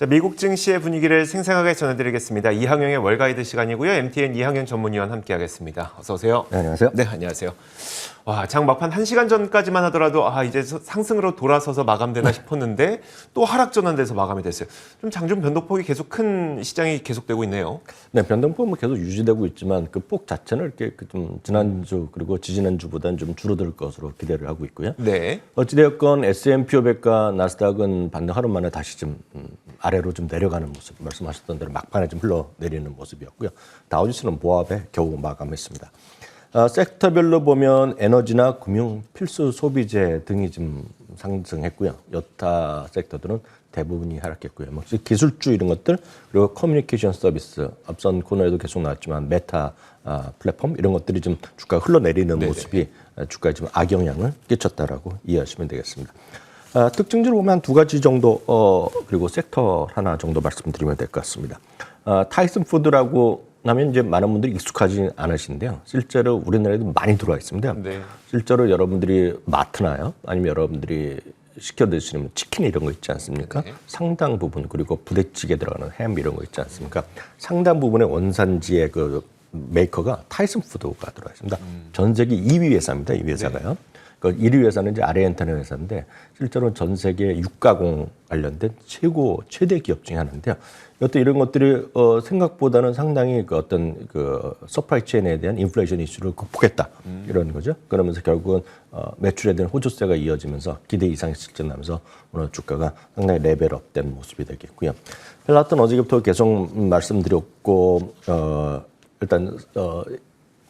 자, 미국 증시의 분위기를 생생하게 전해드리겠습니다. 이항영의 월가이드 시간이고요. MTN 이항영 전문위원 함께하겠습니다. 어서 오세요. 네, 안녕하세요. 네, 안녕하세요. 와, 장 막판 1시간 전까지만 하더라도 이제 상승으로 돌아서서 마감되나 싶었는데 또 하락 전환돼서 마감이 됐어요. 좀 장중 변동폭이 계속 큰 시장이 계속되고 있네요. 네, 변동폭은 계속 유지되고 있지만 그 폭 자체는 이렇게 좀 지난주 그리고 지지난주보다는 좀 줄어들 것으로 기대를 하고 있고요. 네. 어찌되었건 S&P 500과 나스닥은 반등 하루 만에 다시 좀 아래로 좀 내려가는 모습, 말씀하셨던 대로 막판에 좀 흘러내리는 모습이었고요. 다우지수는 보합에 겨우 마감했습니다. 섹터별로 보면 에너지나 금융, 필수 소비재 등이 좀 상승했고요. 여타 섹터들은 대부분이 하락했고요. 기술주 이런 것들 그리고 커뮤니케이션 서비스, 앞선 코너에도 계속 나왔지만 메타 플랫폼 이런 것들이 좀 주가가 흘러내리는 네네. 모습이 주가에 좀 악영향을 끼쳤다라고 이해하시면 되겠습니다. 특징적으로 보면 두 가지 정도 그리고 섹터 하나 정도 말씀드리면 될 것 같습니다. 타이슨 푸드라고 하면 이제 많은 분들이 익숙하지 않으신데요. 실제로 우리나라에도 많이 들어와 있습니다. 네. 실제로 여러분들이 마트나요, 아니면 여러분들이 시켜 드시는 치킨 이런 거 있지 않습니까? 네. 상당 부분 그리고 부대찌개 들어가는 햄 이런 거 있지 않습니까? 상당 부분의 원산지의 그 메이커가 타이슨 푸드가 들어와 있습니다. 전 세계 2위 회사입니다. 이 회사가요. 네. 그 1위 회사는 이제 아르헨티나 회사인데 실제로 전 세계 육가공 관련된 최대 기업 중에 하나인데요. 여튼 이런 것들이 생각보다는 상당히 그 어떤 그 서프라이 체인에 대한 인플레이션 이슈를 극복했다 이런 거죠. 그러면서 결국은 매출에 대한 호조세가 이어지면서 기대 이상의 실적 나면서 오늘 주가가 상당히 레벨업된 모습이 되겠고요. 펠라톤 어제부터 계속 말씀드렸고 일단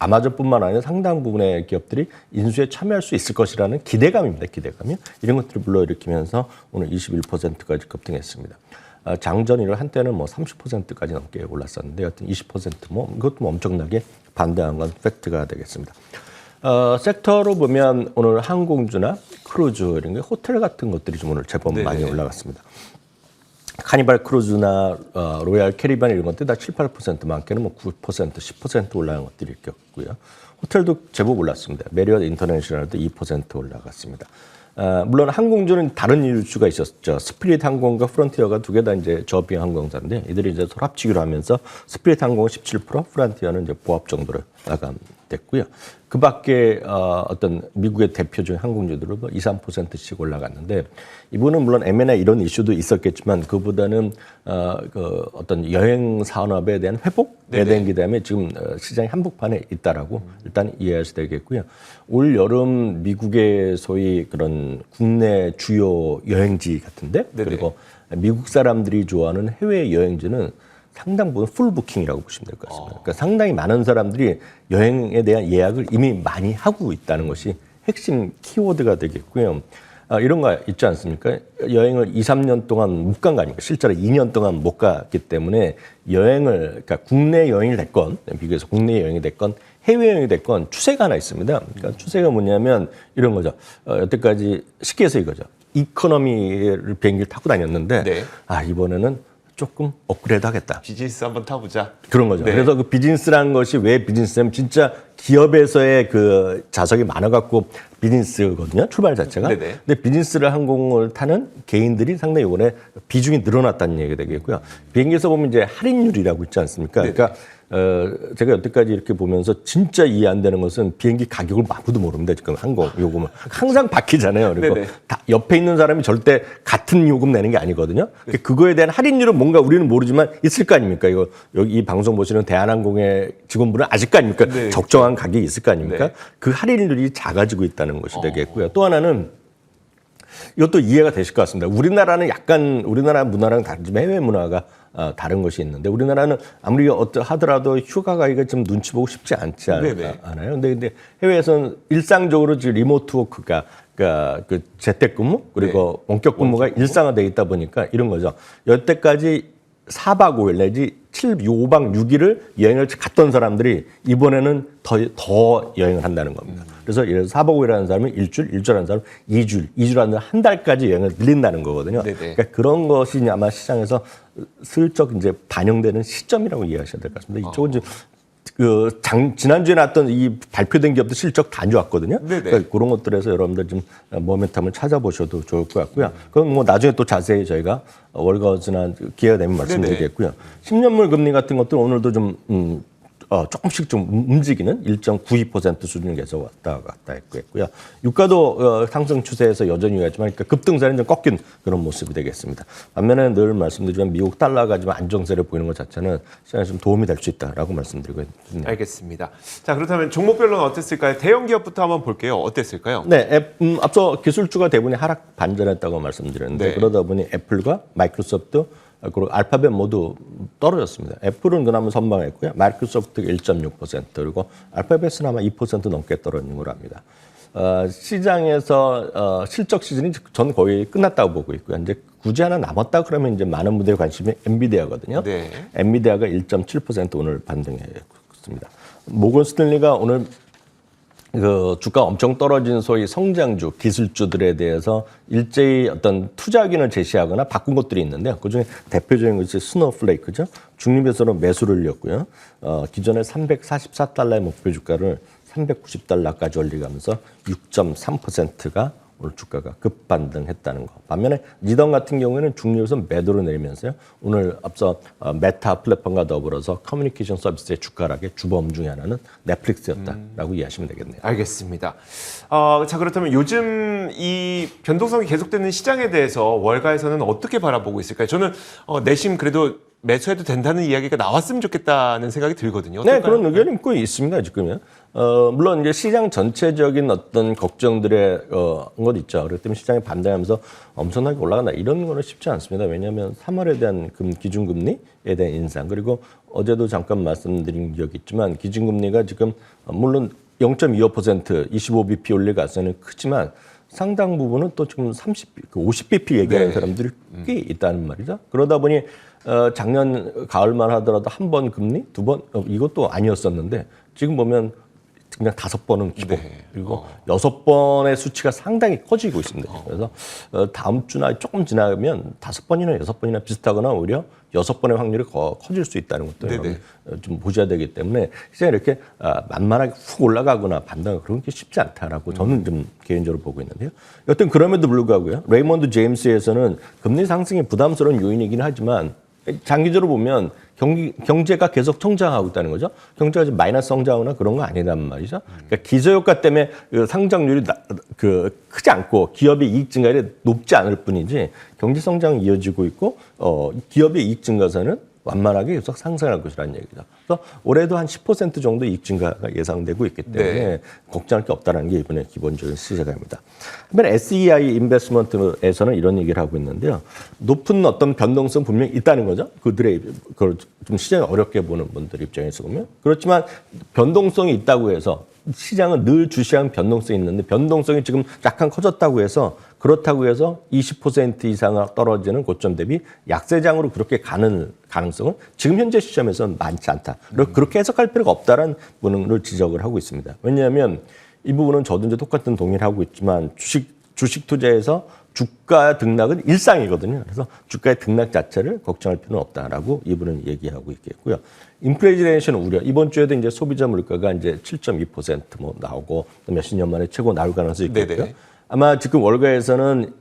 아마존뿐만 아니라 상당 부분의 기업들이 인수에 참여할 수 있을 것이라는 기대감입니다. 기대감이 이런 것들을 불러일으키면서 오늘 21%까지 급등했습니다. 장전일을 한때는 30%까지 넘게 올랐었는데 여튼 20% 이것도 엄청나게 반대한 건 팩트가 되겠습니다. 섹터로 보면 오늘 항공주나 크루즈 이런 게 호텔 같은 것들이 좀 오늘 제법 네네. 많이 올라갔습니다. 카니발 크루즈나 로얄 캐리비안 이런 것들 다 7, 8% 많게는 9%, 10% 올라간 것들이 있겠고요. 호텔도 제법 올랐습니다. 메리엇 인터내셔널도 2% 올라갔습니다. 물론 항공주는 다른 이유가 있었죠. 스피릿 항공과 프론티어가 두 개 다 이제 저비용 항공사인데 이들이 이제 서로 합치기로 하면서 스피릿 항공은 17%, 프론티어는 이제 보합 정도로 마감됐고요. 그 밖에 어떤 미국의 대표적인 항공주들은 2, 3%씩 올라갔는데 이분은 물론 M&A 이런 이슈도 있었겠지만 그보다는 그 어떤 여행 산업에 대한 회복에 대한 기대감이 지금 시장이 한복판에 있다라고 일단 이해하셔야 되겠고요. 올 여름 미국의 소위 그런 국내 주요 여행지 같은데 그리고 미국 사람들이 좋아하는 해외 여행지는 상당 부분 풀 부킹이라고 보시면 될 것 같습니다. 그러니까 상당히 많은 사람들이 여행에 대한 예약을 이미 많이 하고 있다는 것이 핵심 키워드가 되겠고요. 이런 거 있지 않습니까? 여행을 2, 3년 동안 못 간 거 아닙니까? 실제로 2년 동안 못 갔기 때문에 여행을, 그러니까 국내 여행이 됐건, 미국에서 국내 여행이 됐건, 해외여행이 됐건 추세가 하나 있습니다. 그러니까 추세가 뭐냐면 이런 거죠. 여태까지 쉽게 해서 이거죠. 이코노미를 비행기를 타고 다녔는데, 네. 이번에는 조금 업그레이드 하겠다. 비즈니스 한번 타보자. 그런 거죠. 네. 그래서 그 비즈니스라는 것이 왜 비즈니스냐면 진짜 기업에서의 그 자석이 많아갖고 비즈니스거든요. 출발 자체가. 네네. 근데 비즈니스를 항공을 타는 개인들이 상당히 이번에 비중이 늘어났다는 얘기가 되겠고요. 비행기에서 보면 이제 할인율이라고 있지 않습니까? 네네. 그러니까 제가 여태까지 이렇게 보면서 진짜 이해 안 되는 것은 비행기 가격을 아무도 모릅니다. 지금 항공 요금은 항상 바뀌잖아요. 그리고 다 옆에 있는 사람이 절대 같은 요금 내는 게 아니거든요. 그거에 대한 할인율은 뭔가 우리는 모르지만 있을 거 아닙니까? 이거 여기 이 방송 보시는 대한항공의 직원분은 아실 거 아닙니까? 네. 적정한 가격이 있을 거 아닙니까? 네. 그 할인율이 작아지고 있다는 것이 되겠고요. 또 하나는 이것도 이해가 되실 것 같습니다. 우리나라는 약간 우리나라 문화랑 다르지만 해외 문화가 다른 것이 있는데 우리나라는 아무리 하더라도 휴가 가기가 좀 눈치 보고 싶지 않지 않아요. 근데 해외에서는 일상적으로 지금 리모트 워크가 그러니까 그 재택근무 그리고 원격 근무가 일상화되어 있다 보니까 이런 거죠. 여태까지 4박 5일 내지 5박 6일을 여행을 갔던 사람들이 이번에는 더 여행을 한다는 겁니다. 그래서 예를 들어서 4박 5일 하는 사람은 일주일 하는 사람은 2주일 하는 한 달까지 여행을 늘린다는 거거든요. 그러니까 그런 것이 아마 시장에서 슬쩍 이제 반영되는 시점이라고 이해하셔야 될 것 같습니다. 이쪽은 이제 지난주에 나왔던 이 발표된 기업들 실적 다 안 좋았거든요. 네네. 그러니까 그런 것들에서 여러분들 좀 모멘텀을 찾아보셔도 좋을 것 같고요. 그건 뭐 나중에 또 자세히 저희가 월가지나 기회가 되면 말씀드리겠고요. 10년물 금리 같은 것들 오늘도 좀 조금씩 좀 움직이는 1.92% 수준을 계속 왔다 갔다 했고요. 유가도 상승 추세에서 여전히 유하지만 그러니까 급등세는 좀 꺾인 그런 모습이 되겠습니다. 반면에 늘 말씀드리지만 미국 달러가 좀 안정세를 보이는 것 자체는 시장에 좀 도움이 될 수 있다라고 말씀드리고 있습니다. 알겠습니다. 자, 그렇다면 종목별로는 어땠을까요? 대형 기업부터 한번 볼게요. 어땠을까요? 네, 앞서 기술주가 대부분이 하락 반전했다고 말씀드렸는데 네. 그러다 보니 애플과 마이크로소프트 그리고 알파벳 모두 떨어졌습니다. 애플은 그나마 선방했고요. 마이크로소프트가 1.6% 그리고 알파벳은 아마 2% 넘게 떨어진 걸로 합니다. 시장에서 실적 시즌이 전 거의 끝났다고 보고 있고요. 이제 굳이 하나 남았다 그러면 이제 많은 분들의 관심이 엔비디아거든요. 네. 엔비디아가 1.7% 오늘 반등했습니다. 모건 스탠리가 오늘 그 주가 엄청 떨어진 소위 성장주, 기술주들에 대해서 일제히 어떤 투자 의견을 제시하거나 바꾼 것들이 있는데요. 그중에 대표적인 것이 스노우플레이크죠. 중립에서는 매수를 이었고요. 기존의 344달러의 목표 주가를 390달러까지 올리면서 6.3%가 오늘 주가가 급반등했다는 거. 반면에 니던 같은 경우에는 중립에서 매도를 내리면서요. 오늘 앞서 메타 플랫폼과 더불어서 커뮤니케이션 서비스의 주가 하락의 주범 중에 하나는 넷플릭스였다라고 이해하시면 되겠네요. 알겠습니다. 자, 그렇다면 요즘 이 변동성이 계속되는 시장에 대해서 월가에서는 어떻게 바라보고 있을까요? 저는 내심 그래도 매수해도 된다는 이야기가 나왔으면 좋겠다는 생각이 들거든요. 네, 어떨까요? 그런 의견이 꽤 있습니다, 지금요. 물론 이제 시장 전체적인 어떤 걱정들의 것 있죠. 그렇기 때문에 시장이 반대하면서 엄청나게 올라간다. 이런 거는 쉽지 않습니다. 왜냐하면 3월에 대한 기준금리에 대한 인상 그리고 어제도 잠깐 말씀드린 기억이 있지만 기준금리가 지금 물론 0.25% 25bp 올려가서는 크지만 상당 부분은 또 지금 50bp 얘기하는 네. 사람들이 꽤 있다는 말이죠. 그러다 보니 작년 가을만 하더라도 한 번 금리, 두 번 이것도 아니었었는데 지금 보면 그냥 5번은 기본 네. 그리고 6번의 수치가 상당히 커지고 있습니다. 그래서 다음 주나 조금 지나면 5번이나 6번이나 비슷하거나 오히려 6번의 확률이 커질 수 있다는 것도 네네. 좀 보셔야 되기 때문에 시장이 이렇게 만만하게 훅 올라가거나 반등하거나 그런 게 쉽지 않다라고 저는 좀 개인적으로 보고 있는데요. 여튼 그럼에도 불구하고요. 레이먼드 제임스에서는 금리 상승이 부담스러운 요인이긴 하지만 장기적으로 보면 경제가 계속 성장하고 있다는 거죠. 경제가 지금 마이너스 성장하거나 그런 거 아니란 말이죠. 그러니까 기저효과 때문에 그 상장률이 크지 않고 기업의 이익 증가율이 높지 않을 뿐이지 경제 성장이 이어지고 있고 기업의 이익 증가세는 완만하게 계속 상승할 것이라는 얘기죠. 그래서 올해도 한 10% 정도 이익 증가가 예상되고 있기 때문에 네. 걱정할 게 없다는 게 이번에 기본적인 시세가입니다. 한편 SEI 인베스트먼트에서는 이런 얘기를 하고 있는데요. 높은 어떤 변동성 분명히 있다는 거죠. 그들의 그걸 좀 시장을 어렵게 보는 분들 입장에서 보면 그렇지만 변동성이 있다고 해서 시장은 늘 주시한 변동성이 있는데 변동성이 지금 약간 커졌다고 해서 그렇다고 해서 20% 이상 떨어지는 고점 대비 약세장으로 그렇게 가는 가능성은 지금 현재 시점에서는 많지 않다. 그렇게 해석할 필요가 없다는 부분을 지적을 하고 있습니다. 왜냐하면 이 부분은 저도 이제 똑같은 동의를 하고 있지만 주식 투자에서 주가 등락은 일상이거든요. 그래서 주가의 등락 자체를 걱정할 필요는 없다라고 이분은 얘기하고 있겠고요. 인플레이션 우려. 이번 주에도 이제 소비자 물가가 이제 7.2% 뭐 나오고 몇십 년 만에 최고 나올 가능성이 있겠고요. 네네. 아마 지금 월가에서는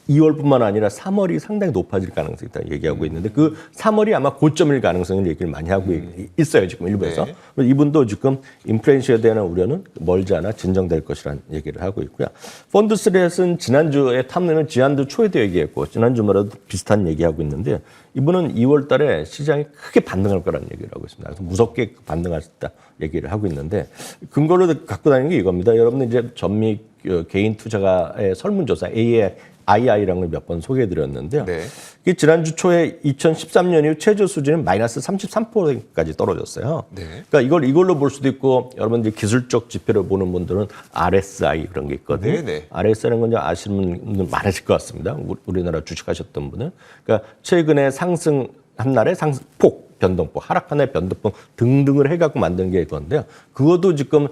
2월뿐만 아니라 3월이 상당히 높아질 가능성이 있다고 얘기하고 있는데 그 3월이 아마 고점일 가능성을 얘기를 많이 하고 있어요. 지금 일부에서. 네. 이분도 지금 인플레이션에 대한 우려는 멀지 않아 진정될 것이라는 얘기를 하고 있고요. 펀드스렛은 지난주에 탐내는 지난주 초에도 얘기했고 지난주마다도 비슷한 얘기하고 있는데 이분은 2월 달에 시장이 크게 반등할 거라는 얘기를 하고 있습니다. 그래서 무섭게 반등할 수 있다 얘기를 하고 있는데 근거로 갖고 다니는 게 이겁니다. 여러분들 이제 전미 개인 투자가의 설문조사 AI라는 걸 몇 번 소개해드렸는데요. 네. 이게 지난주 초에 2013년 이후 최저 수준은 마이너스 33%까지 떨어졌어요. 네. 그러니까 이걸로 볼 수도 있고 여러분들 기술적 지표를 보는 분들은 RSI 그런 게 있거든요. 네, 네. RSI라는 건 아시는 분들 많으실 것 같습니다. 우리나라 주식하셨던 분은. 그러니까 최근에 상승 한 날의 상승폭, 변동폭, 하락 하나의 변동폭 등등을 해갖고 만든 게 이건데요. 그것도 지금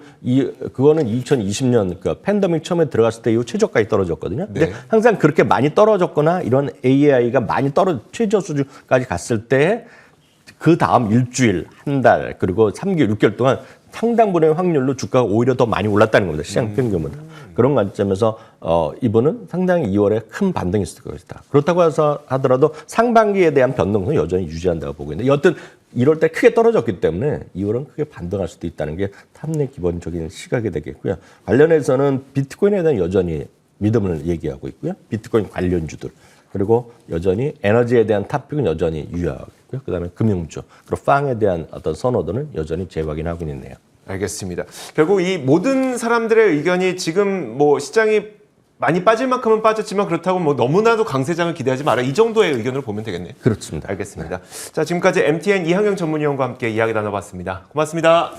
그거는 2020년 그 팬데믹 처음에 들어갔을 때 이후 최저까지 떨어졌거든요. 근데 네. 항상 그렇게 많이 떨어졌거나 이런 AI가 많이 최저 수준까지 갔을 때 그 다음 일주일, 한 달, 그리고 3개월, 6개월 동안 상당분의 확률로 주가가 오히려 더 많이 올랐다는 겁니다. 시장 평균보다. 그런 관점에서 이번은 상당히 2월에 큰 반등이 있을 것이다. 그렇다고 해서 하더라도 상반기에 대한 변동성은 여전히 유지한다고 보고 있는데 여튼 1월 때 크게 떨어졌기 때문에 2월은 크게 반등할 수도 있다는 게 탐내 기본적인 시각이 되겠고요. 관련해서는 비트코인에 대한 여전히 믿음을 얘기하고 있고요. 비트코인 관련주들. 그리고 여전히 에너지에 대한 탑픽은 여전히 유효하고요. 그다음에 금융주, 그리고 빵에 대한 어떤 선호도는 여전히 재확인하고 있네요. 알겠습니다. 결국 이 모든 사람들의 의견이 지금 뭐 시장이 많이 빠질 만큼은 빠졌지만 그렇다고 뭐 너무나도 강세장을 기대하지 마라. 이 정도의 의견으로 보면 되겠네요. 그렇습니다. 알겠습니다. 자, 지금까지 MTN 이항영 전문위원과 함께 이야기 나눠봤습니다. 고맙습니다.